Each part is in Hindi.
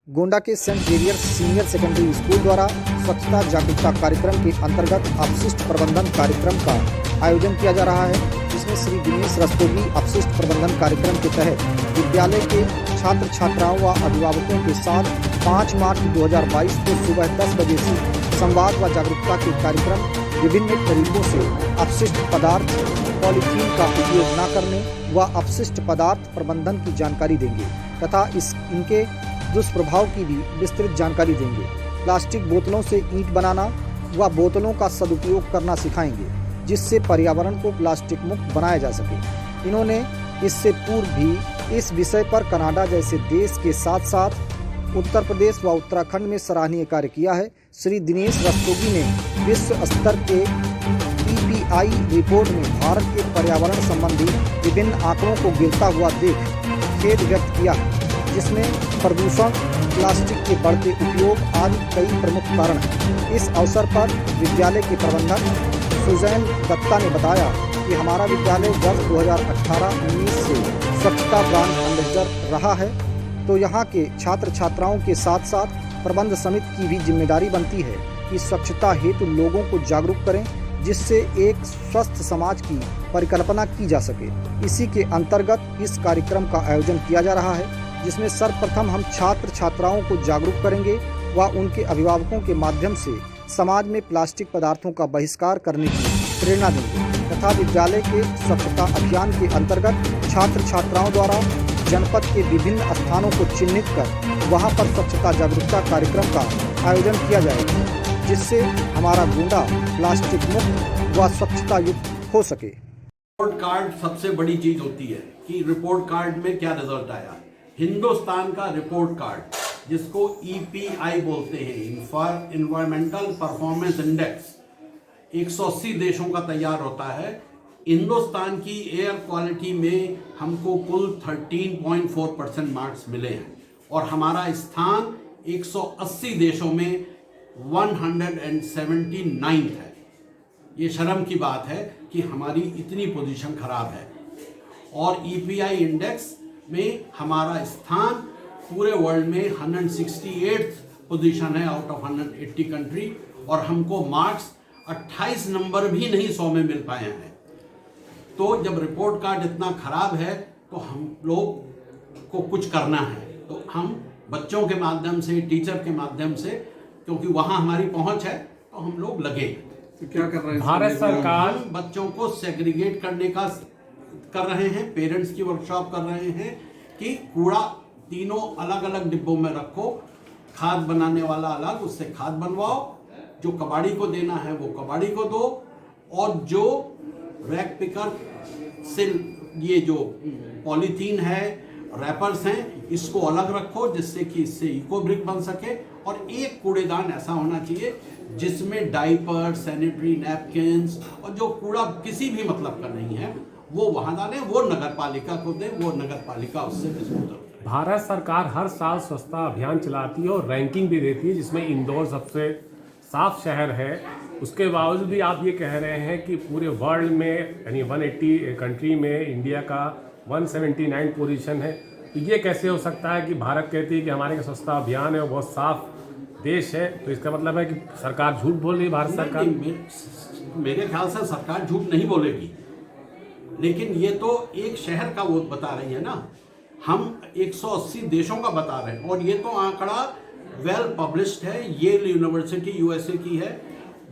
गोंडा के saint Xavier senior secondary school द्वारा स्वच्छता जागरूकता कार्यक्रम के अंतर्गत अपशिष्ट प्रबंधन कार्यक्रम का आयोजन किया जा रहा है, जिसमें श्री दिनेश रस्तोगी अपशिष्ट प्रबंधन कार्यक्रम के तहत विद्यालय के छात्र छात्राओं व अभिभावकों के साथ 5 मार्च 2022 को सुबह 10 बजे से संवाद व जागरूकता के कार्यक्रम विभिन्न तरीकों से अपशिष्ट पदार्थ पॉलीथीन का उपयोग न करने व अपशिष्ट पदार्थ प्रबंधन की जानकारी देंगे तथा इनके दुष्प्रभाव की भी विस्तृत जानकारी देंगे। प्लास्टिक बोतलों से ईंट बनाना व बोतलों का सदुपयोग करना सिखाएंगे, जिससे पर्यावरण को प्लास्टिक मुक्त बनाया जा सके। इन्होंने इससे पूर्व भी इस विषय पर कनाडा जैसे देश के साथ साथ उत्तर प्रदेश व उत्तराखंड में सराहनीय कार्य किया है। श्री दिनेश रस्तोगी ने विश्व स्तर के EPI रिपोर्ट में भारत के पर्यावरण संबंधी विभिन्न आंकड़ों को गिरता हुआ देख खेद व्यक्त किया, जिसमें प्रदूषण, प्लास्टिक के बढ़ते उपयोग आदि कई प्रमुख कारण हैं। इस अवसर पर विद्यालय के प्रबंधक सुजैन दत्ता ने बताया कि हमारा विद्यालय वर्ष 2018-19 से स्वच्छता ब्रांड एम्बेसडर रहा है, तो यहाँ के छात्र छात्राओं के साथ साथ प्रबंध समिति की भी जिम्मेदारी बनती है कि स्वच्छता हेतु लोगों को जागरूक करें, जिससे एक स्वस्थ समाज की परिकल्पना की जा सके। इसी के अंतर्गत इस कार्यक्रम का आयोजन किया जा रहा है, जिसमें सर्वप्रथम हम छात्र छात्राओं को जागरूक करेंगे व उनके अभिभावकों के माध्यम से समाज में प्लास्टिक पदार्थों का बहिष्कार करने की प्रेरणा देंगे तथा विद्यालय के स्वच्छता अभियान के अंतर्गत छात्र छात्राओं द्वारा जनपद के विभिन्न स्थानों को चिन्हित कर वहां पर स्वच्छता जागरूकता कार्यक्रम का आयोजन किया जाएगा, जिससे हमारा गोंडा प्लास्टिक मुक्त व स्वच्छता युक्त हो सके। रिपोर्ट कार्ड सबसे बड़ी चीज होती है कि रिपोर्ट कार्ड में क्या रिजल्ट आया। हिंदुस्तान का रिपोर्ट कार्ड, जिसको EPI बोलते हैं, इन्वायरमेंटल परफॉर्मेंस इंडेक्स, 180 देशों का तैयार होता है। हिंदुस्तान की एयर क्वालिटी में हमको कुल 13.4% मार्क्स मिले हैं और हमारा स्थान 180 देशों में 179th है। ये शर्म की बात है कि हमारी इतनी पोजीशन खराब है और EPI इंडेक्स में हमारा स्थान पूरे वर्ल्ड में 168th पोजीशन है आउट ऑफ 180 कंट्री, और हमको मार्क्स 28 नंबर भी नहीं 100 में मिल पाए हैं। तो जब रिपोर्ट कार्ड इतना खराब है तो हम लोग को कुछ करना है, तो हम बच्चों के माध्यम से, टीचर के माध्यम से, क्योंकि वहाँ हमारी पहुँच है, तो हम लोग लगे। तो क्या कर रहे हैं भारत सरकार बच्चों को सेग्रीगेट करने का कर रहे हैं, पेरेंट्स की वर्कशॉप कर रहे हैं कि कूड़ा तीनों अलग अलग डिब्बों में रखो, खाद बनाने वाला अलग, उससे खाद बनवाओ, जो कबाड़ी को देना है वो कबाड़ी को दो, और जो रैक पिकर से ये जो पॉलीथीन है, रैपर्स हैं, इसको अलग रखो, जिससे कि इससे इको ब्रिक बन सके। और एक कूड़ेदान ऐसा होना चाहिए जिसमें डाइपर, सैनिटरी नैपकिन्स और जो कूड़ा किसी भी मतलब का नहीं है वो वहाँ डालें, वो नगर पालिका को दें, वो नगर पालिका उससे डिस्पोज करे। भारत सरकार हर साल स्वच्छता अभियान चलाती है और रैंकिंग भी देती है, जिसमें इंदौर सबसे साफ शहर है। उसके बावजूद भी आप ये कह रहे हैं कि पूरे वर्ल्ड में यानी 180 कंट्री में इंडिया का 179 पोजीशन है, तो ये कैसे हो सकता है कि भारत कहती है कि हमारे स्वच्छता अभियान है और बहुत साफ देश है? तो इसका मतलब है कि सरकार झूठ बोल रही है। भारत सरकार मेरे ख्याल से सरकार झूठ नहीं बोलेगी, लेकिन ये तो एक शहर का वो बता रही है ना, हम 180 देशों का बता रहे हैं, और ये तो आंकड़ा वेल पब्लिश्ड है। येल यूनिवर्सिटी USA की है,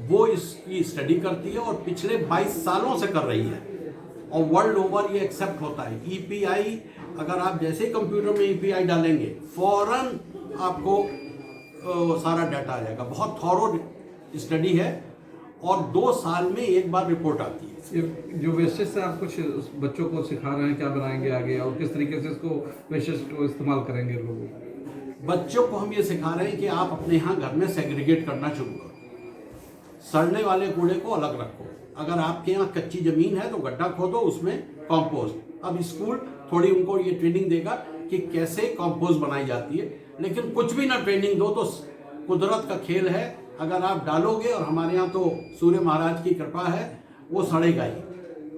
वो इसकी स्टडी करती है और पिछले 22 सालों से कर रही है, और वर्ल्ड ओवर ये एक्सेप्ट होता है। EPI, अगर आप जैसे ही कंप्यूटर में EPI डालेंगे, फौरन आपको सारा डाटा आ जाएगा। बहुत थॉरो स्टडी है और 2 साल में एक बार रिपोर्ट आती है। ये जो वेस्टेज से आप कुछ बच्चों को सिखा रहे हैं, क्या बनाएंगे आगे और किस तरीके से इसको वेस्टेज को इस्तेमाल करेंगे लोग? बच्चों को हम ये सिखा रहे हैं कि आप अपने यहाँ घर में सेग्रीगेट करना शुरू करो, सड़ने वाले कूड़े को अलग रखो। अगर आपके यहाँ कच्ची ज़मीन है तो गड्ढा खोदो, उसमें कंपोस्ट। अब स्कूल थोड़ी उनको ये ट्रेनिंग देगा कि कैसे कंपोस्ट बनाई जाती है, लेकिन कुछ भी ना ट्रेनिंग दो तो कुदरत का खेल है। अगर आप डालोगे, और हमारे यहाँ तो सूर्य महाराज की कृपा है, वो सड़ेगा ही।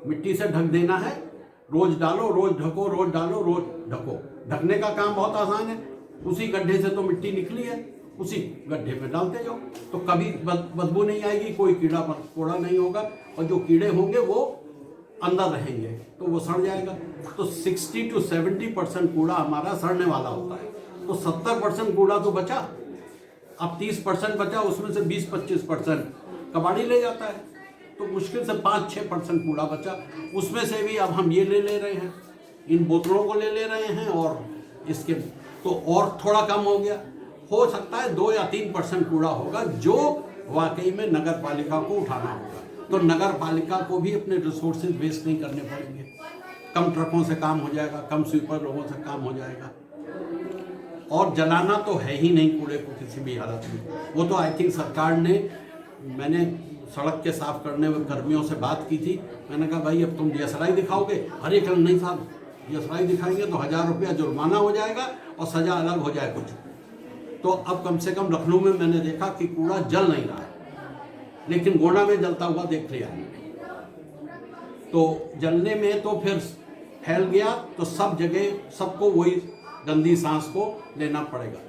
मिट्टी से ढक देना है, रोज डालो, रोज ढको, रोज डालो, रोज ढको। ढकने का काम बहुत आसान है, उसी गड्ढे से तो मिट्टी निकली है, उसी गड्ढे में डालते जाओ, तो कभी बदबू नहीं आएगी, कोई कीड़ा मकोड़ा नहीं होगा, और जो कीड़े होंगे वो अंदर रहेंगे तो वो सड़ जाएगा। तो 60 to 70% कूड़ा हमारा सड़ने वाला होता है, तो 70% कूड़ा तो बचा। अब 30% बचा, उसमें से 20-25% कबाड़ी ले जाता है, तो मुश्किल से 5-6% कूड़ा बचा। उसमें से भी अब हम ये ले रहे हैं, इन बोतलों को ले रहे हैं, और इसके तो और थोड़ा कम हो गया। हो सकता है 2 या 3% कूड़ा होगा जो वाकई में नगर पालिका को उठाना होगा। तो नगर पालिका को भी अपने रिसोर्सेज वेस्ट नहीं करने पड़ेंगे, कम ट्रकों से काम हो जाएगा, कम स्वीपर लोगों से काम हो जाएगा। और जलाना तो है ही नहीं कूड़े को किसी भी हालत में। वो तो आई थिंक सरकार ने, मैंने सड़क के साफ करने में कर्मियों से बात की थी, मैंने कहा भाई अब तुम DSRI दिखाओगे? अरे कल नहीं साहब, DSRI दिखाएंगे तो 1000 रुपया जुर्माना हो जाएगा और सजा अलग हो जाए कुछ। तो अब कम से कम लखनऊ में मैंने देखा कि कूड़ा जल नहीं रहा है, लेकिन गोंडा में जलता हुआ देख लिया है। तो जलने में तो फिर फैल गया, तो सब जगह सबको वही गंदी सांस को लेना पड़ेगा।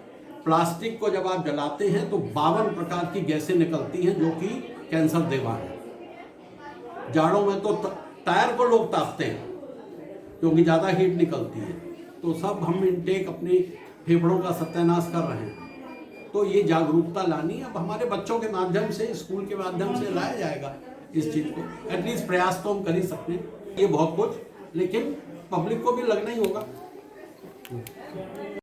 प्लास्टिक को जब आप जलाते हैं तो 52 प्रकार की गैसें निकलती हैं जो कि कैंसर देवा है। जाड़ों में तो टायर को लोग तापते हैं क्योंकि ज़्यादा हीट निकलती है। तो सब हम इनटेक अपने फेफड़ों का सत्यानाश कर रहे हैं। तो ये जागरूकता लानी अब हमारे बच्चों के माध्यम से, स्कूल के माध्यम से लाया जाएगा इस चीज़ को। एटलीस्ट प्रयास तो हम कर ही सकते हैं, ये बहुत कुछ, लेकिन पब्लिक को भी लगना ही होगा।